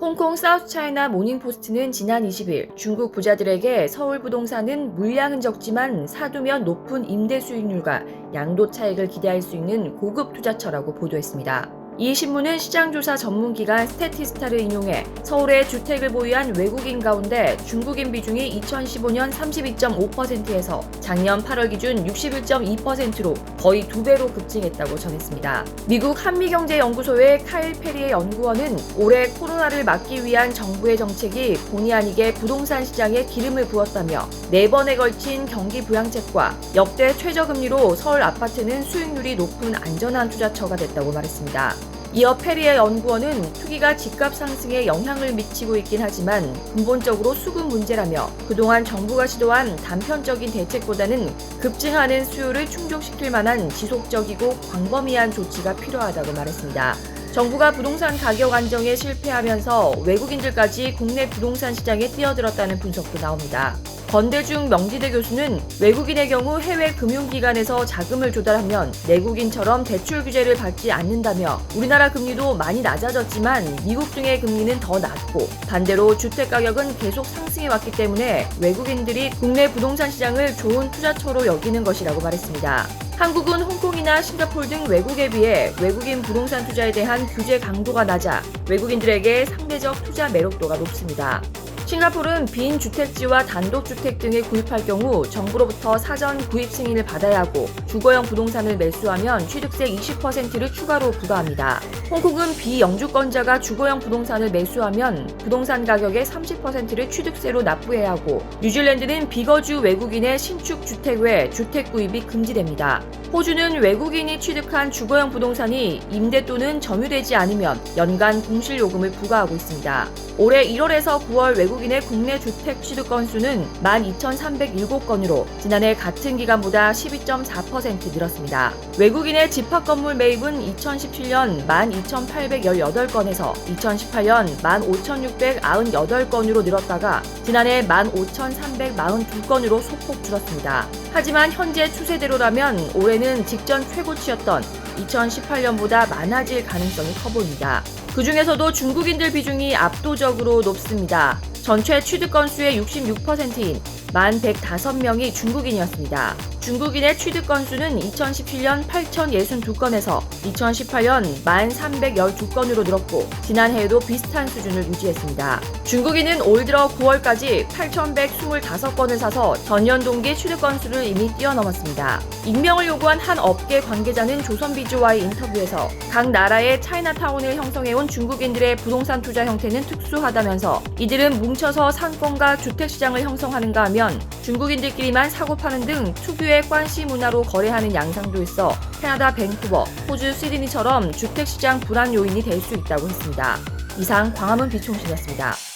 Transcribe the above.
홍콩 사우스차이나 모닝포스트는 지난 20일 중국 부자들에게 서울 부동산은 물량은 적지만 사두면 높은 임대 수익률과 양도 차익을 기대할 수 있는 고급 투자처라고 보도했습니다. 이 신문은 시장조사 전문기관 스태티스타를 인용해 서울에 주택을 보유한 외국인 가운데 중국인 비중이 2015년 32.5%에서 작년 8월 기준 61.2%로 거의 2배로 급증했다고 전했습니다. 미국 한미경제연구소의 카일 페리의 연구원은 올해 코로나를 막기 위한 정부의 정책이 본의 아니게 부동산 시장에 기름을 부었다며 4번에 걸친 경기 부양책과 역대 최저금리로 서울 아파트는 수익률이 높은 안전한 투자처가 됐다고 말했습니다. 이어 페리의 연구원은 투기가 집값 상승에 영향을 미치고 있긴 하지만 근본적으로 수급 문제라며 그동안 정부가 시도한 단편적인 대책보다는 급증하는 수요를 충족시킬 만한 지속적이고 광범위한 조치가 필요하다고 말했습니다. 정부가 부동산 가격 안정에 실패하면서 외국인들까지 국내 부동산 시장에 뛰어들었다는 분석도 나옵니다. 건대중 명지대 교수는 외국인의 경우 해외 금융기관에서 자금을 조달하면 내국인처럼 대출 규제를 받지 않는다며 우리나라 금리도 많이 낮아졌지만 미국 등의 금리는 더 낮고 반대로 주택가격은 계속 상승해 왔기 때문에 외국인들이 국내 부동산 시장을 좋은 투자처로 여기는 것이라고 말했습니다. 한국은 홍콩이나 싱가포르 등 외국에 비해 외국인 부동산 투자에 대한 규제 강도가 낮아 외국인들에게 상대적 투자 매력도가 높습니다. 싱가포르는 빈 주택지와 단독주택 등을 구입할 경우 정부로부터 사전 구입 승인을 받아야 하고 주거용 부동산을 매수하면 취득세 20%를 추가로 부과합니다. 홍콩은 비영주권자가 주거용 부동산을 매수하면 부동산 가격의 30%를 취득세로 납부해야 하고 뉴질랜드는 비거주 외국인의 신축 주택 외 주택 구입이 금지됩니다. 호주는 외국인이 취득한 주거용 부동산이 임대 또는 점유되지 않으면 연간 공실요금을 부과하고 있습니다. 올해 1월에서 9월 외국인의 국내 주택 취득 건수는 12,307건으로 지난해 같은 기간보다 12.4% 늘었습니다. 외국인의 집합건물 매입은 2017년 12,818건에서 2018년 15,698건으로 늘었다가 지난해 15,342건으로 소폭 줄었습니다. 하지만 현재 추세대로라면 올해는 직전 최고치였던 2018년보다 많아질 가능성이 커 보입니다. 그 중에서도 중국인들 비중이 압도적으로 높습니다. 전체 취득 건수의 66%인 1,105명이 중국인이었습니다. 중국인의 취득 건수는 2017년 8,062건에서 2018년 1,312건으로 늘었고 지난해에도 비슷한 수준을 유지했습니다. 중국인은 올 들어 9월까지 8,125건을 사서 전년 동기 취득 건수를 이미 뛰어넘었습니다. 익명을 요구한 한 업계 관계자는 조선비즈와의 인터뷰에서 각 나라의 차이나타운을 형성해온 중국인들의 부동산 투자 형태는 특수하다면서 이들은 뭉쳐서 상권과 주택시장을 형성하는가 하면 중국인들끼리만 사고 파는 등 특유의 관시 문화로 거래하는 양상도 있어 캐나다 밴쿠버, 호주 시드니처럼 주택시장 불안 요인이 될 수 있다고 했습니다. 이상 광화문 비총신이었습니다.